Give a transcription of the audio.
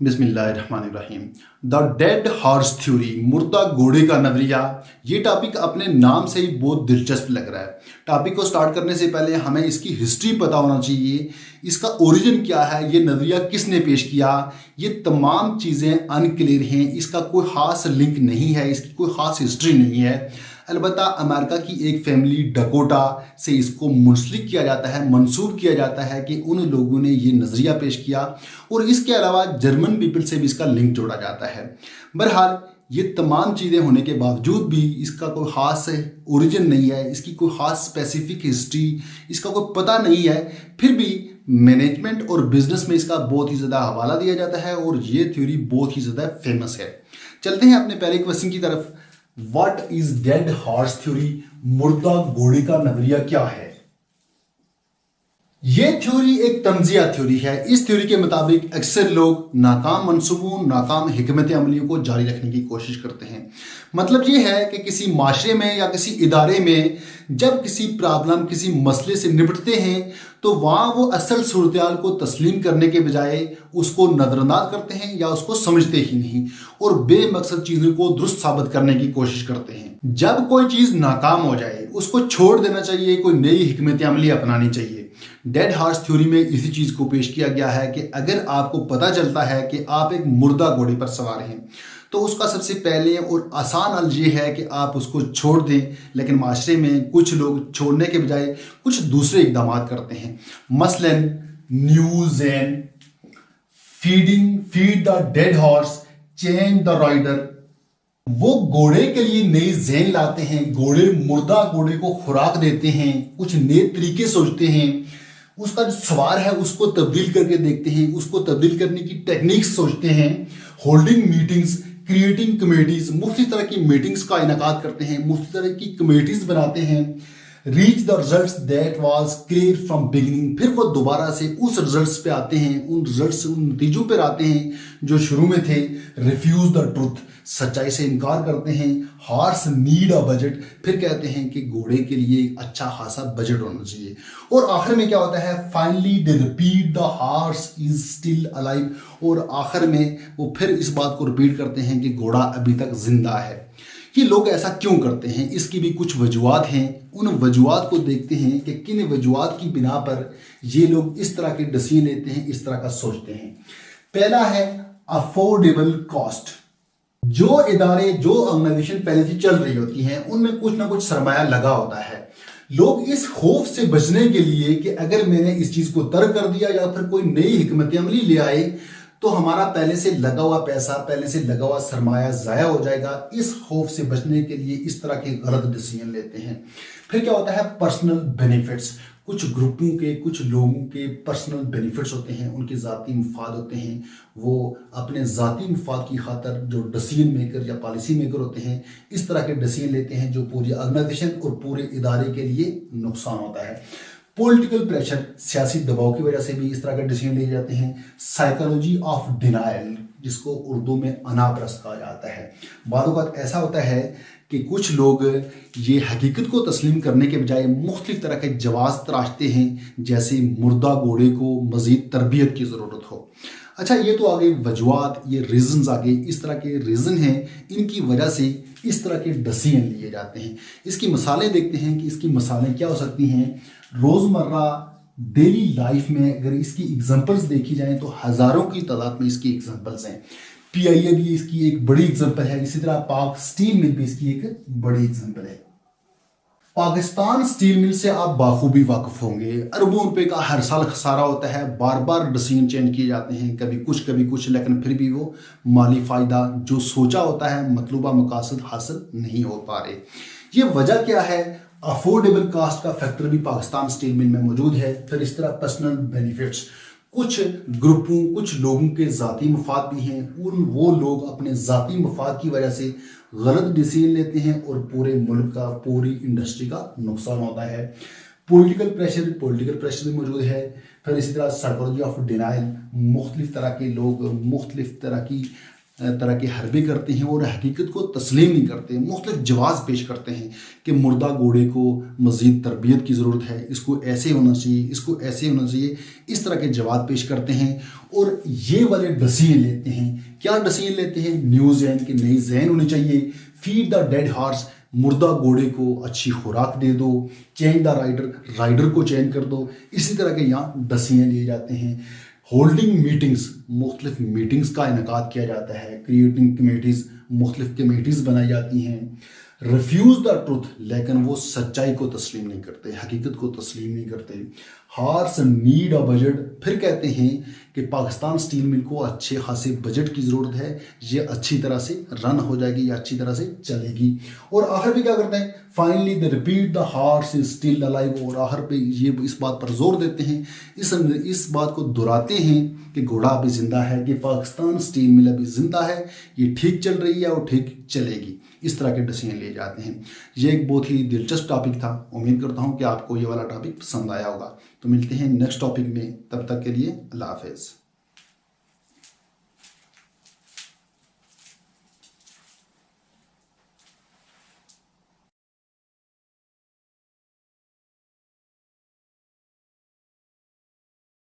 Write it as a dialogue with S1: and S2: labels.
S1: बिस्मिल्लाहिर्रहमानिर्रहीम। The dead horse theory, मुर्दा घोड़े का नजरिया। ये टॉपिक अपने नाम से ही बहुत दिलचस्प लग रहा है। टॉपिक को स्टार्ट करने से पहले हमें इसकी हिस्ट्री पता होना चाहिए, इसका ओरिजिन क्या है, ये नजरिया किसने पेश किया। ये तमाम चीज़ें अनक्लियर हैं, इसका कोई ख़ास लिंक नहीं है, इसकी कोई ख़ास हिस्ट्री नहीं है। अलबत्ता अमेरिका की एक फैमिली डकोटा से इसको मुंसलिक किया जाता है, मंसूब किया जाता है कि उन लोगों ने ये नज़रिया पेश किया, और इसके अलावा जर्मन पीपल से भी इसका लिंक जोड़ा जाता है। बहरहाल ये तमाम चीज़ें होने के बावजूद भी इसका कोई ख़ास ओरिजिन नहीं है, इसकी कोई ख़ास स्पेसिफिक हिस्ट्री, इसका कोई पता नहीं है। फिर भी मैनेजमेंट और बिजनेस में इसका बहुत ही ज़्यादा हवाला दिया जाता है और ये थ्योरी बहुत ही ज़्यादा फेमस है। चलते हैं अपने पहले क्वेश्चन की तरफ। What is dead horse theory, मुर्दा घोड़े का नजरिया क्या है। यह थ्योरी एक तंजिया थ्योरी है। इस थ्योरी के मुताबिक अक्सर लोग नाकाम मंसूबों, नाकाम हिकमत अमलियों को जारी रखने की कोशिश करते हैं। मतलब यह है कि किसी माशरे में या किसी इदारे में जब किसी प्रॉब्लम, किसी मसले से निपटते हैं तो वहाँ वो असल सूरत को तस्लीम करने के बजाय उसको नज़रअंदाज करते हैं या उसको समझते ही नहीं और बेमकसद चीज़ों को दुरुस्त साबित करने की कोशिश करते हैं। जब कोई चीज़ नाकाम हो जाए उसको छोड़ देना चाहिए, कोई नई हिकमत अमली अपनानी चाहिए। डेड हॉर्स थ्योरी में इसी चीज़ को पेश किया गया है कि अगर आपको पता चलता है कि आप एक मुर्दा घोड़े पर सवार हैं तो उसका सबसे पहले और आसान हल ये है कि आप उसको छोड़ दें। लेकिन माशरे में कुछ लोग छोड़ने के बजाय कुछ दूसरे इकदाम करते हैं। मसलन news and feed the dead horse, change the rider. वो घोड़े के लिए नई ज़हन लाते हैं, मुर्दा घोड़े को खुराक देते हैं, कुछ नए तरीके सोचते हैं, उसका जो सवार है उसको तब्दील करके देखते हैं, उसको तब्दील करने की टेक्निक्स सोचते हैं। होल्डिंग मीटिंग्स, क्रिएटिंग कमेटीज, मुख्तलिफ तरह की मीटिंग्स का इनकाद करते हैं, मुख्तलिफ तरह की कमेटीज बनाते हैं। Reach the results that was clear from beginning, फिर वो दोबारा से उस रिजल्ट्स पे आते हैं, उन रिजल्ट्स, उन नतीजों पर आते हैं जो शुरू में थे। रिफ्यूज द ट्रुथ, सच्चाई से इनकार करते हैं। हॉर्स नीड अ बजट, फिर कहते हैं कि घोड़े के लिए अच्छा खासा बजट होना चाहिए। और आखिर में क्या होता है, finally they repeat the horse is still alive, और आखिर में वो फिर इस बात को रिपीट करते हैं कि घोड़ा अभी तक जिंदा है। ये लोग ऐसा क्यों करते हैं, इसकी भी कुछ वजूहात हैं। उन वजूहात को देखते हैं कि किन वजूहात की बिना पर ये लोग इस तरह के डिसीजन लेते हैं, इस तरह का सोचते हैं। पहला है अफोर्डेबल कॉस्ट। जो इदारे, जो ऑर्गेनाइजेशन पहले से चल रही होती हैं उनमें कुछ ना कुछ सरमाया लगा होता है। लोग इस खौफ से बचने के लिए कि अगर मैंने इस चीज को तर्क कर दिया या फिर कोई नई हिकमत अमली ले आए तो हमारा पहले से लगा हुआ पैसा, पहले से लगा हुआ सरमाया ज़ाया हो जाएगा। इस खौफ से बचने के लिए इस तरह के गलत डिसीजन लेते हैं। फिर क्या होता है, पर्सनल बेनिफिट्स। कुछ ग्रुपों के, कुछ लोगों के पर्सनल बेनिफिट्स होते हैं, उनके ज़ाती मुफाद होते हैं। वो अपने ज़ाती मुफाद की खातर जो डिसीजन मेकर या पॉलिसी मेकर होते हैं, इस तरह के डिसीजन लेते हैं जो पूरी ऑर्गेनाइजेशन और पूरे इदारे के लिए नुकसान होता है। पॉलिटिकल प्रेशर, सियासी दबाव की वजह से भी इस तरह के डिसीजन लिए जाते हैं। साइकोलॉजी ऑफ डिनायल, जिसको उर्दू में अनापरस्त कहा जाता है। बादों का ऐसा होता है कि कुछ लोग ये हकीकत को तस्लीम करने के बजाय मुख्तलिफ तरह के जवाब तराशते हैं, जैसे मुर्दा घोड़े को मज़ीद तरबियत की ज़रूरत हो। अच्छा, ये तो आगे वजूहात, ये रीज़न्स आगे इस तरह के रीज़न हैं, इनकी वजह से इस तरह के डिसीजन लिए जाते हैं। इसकी मिसालें देखते हैं कि इसकी मिसालें क्या हो सकती हैं। रोज़मर्रा डेली लाइफ में अगर इसकी एग्जांपल्स देखी जाएं तो हज़ारों की तादाद में इसकी एग्जांपल्स हैं। PIA भी इसकी एक बड़ी एग्जांपल है, इसी तरह पाक स्टील मिल भी इसकी एक बड़ी एग्जांपल है। पाकिस्तान स्टील मिल से आप बाखूबी वाकिफ होंगे। अरबों रुपए का हर साल खसारा होता है, बार बार डिसीजन चेंज किए जाते हैं, कभी कुछ, लेकिन फिर भी वो माली फ़ायदा जो सोचा होता है, मतलूबा मकासद हासिल नहीं हो पा रहे। ये वजह क्या है, अफोर्डेबल कास्ट का फैक्टर भी पाकिस्तान स्टील मिल में मौजूद है। फिर इस तरह पर्सनल बेनिफिट्स, कुछ ग्रुपों, कुछ लोगों के ज़ाती मफाद भी हैं, वो लोग अपने ज़ाती मफाद की वजह से गलत डिसीजन लेते हैं और पूरे मुल्क का, पूरी इंडस्ट्री का नुकसान होता है। पॉलिटिकल प्रेशर भी मौजूद है। फिर इसी तरह साइकोलॉजी ऑफ डिनाइल, मुख्तलिफ तरह के लोग मुख्तलिफ तरह की तरह के हरबे करते हैं और हकीकत को तस्लीम नहीं करते, मुख्तलिफ जवाब पेश करते हैं कि मुर्दा घोड़े को मज़ीद तरबियत की ज़रूरत है, इसको ऐसे होना चाहिए, इसको ऐसे होना चाहिए, इस तरह के जवाब पेश करते हैं और ये वाले डिसीजन लेते हैं। क्या डिसीजन लेते हैं? न्यू जहन की नई जहन होनी चाहिए, फीड द डेड हॉर्स, मुर्दा घोड़े को अच्छी खुराक दे दो, चेंज द राइडर, राइडर को चेंज कर दो। इसी तरह के यहाँ डिसीजन लिए जाते हैं। होल्डिंग मीटिंग्स, मुख्तलिफ मीटिंग्स का इनकाद किया जाता है, क्रिएटिंग कमेटीज़, मुख्तलिफ कमेटीज़ बनाई जाती हैं। रिफ्यूज़ द ट्रुथ, लेकिन वो सच्चाई को तस्लीम नहीं करते, हकीकत को तस्लीम नहीं करते। हार्स नीड अ बजट, फिर कहते हैं कि पाकिस्तान स्टील मिल को अच्छे खासे बजट की ज़रूरत है, ये अच्छी तरह से रन हो जाएगी, ये अच्छी तरह से चलेगी। और आखिर में क्या करते हैं? Finally the repeat the horse is still alive, और आखिर पे ये इस बात पर जोर देते हैं, इस बात को दोहराते हैं कि घोड़ा अभी जिंदा है, कि पाकिस्तान स्टील मिल अभी जिंदा है, ये ठीक चल रही है और ठीक चलेगी। इस तरह के डिसीजन लिए जाते हैं। ये एक बहुत ही दिलचस्प टॉपिक था। उम्मीद करता हूँ कि आपको ये वाला टॉपिक पसंद आया होगा। तो मिलते हैं नेक्स्ट टॉपिक में, तब तक के लिए अल्लाह हाफिज़।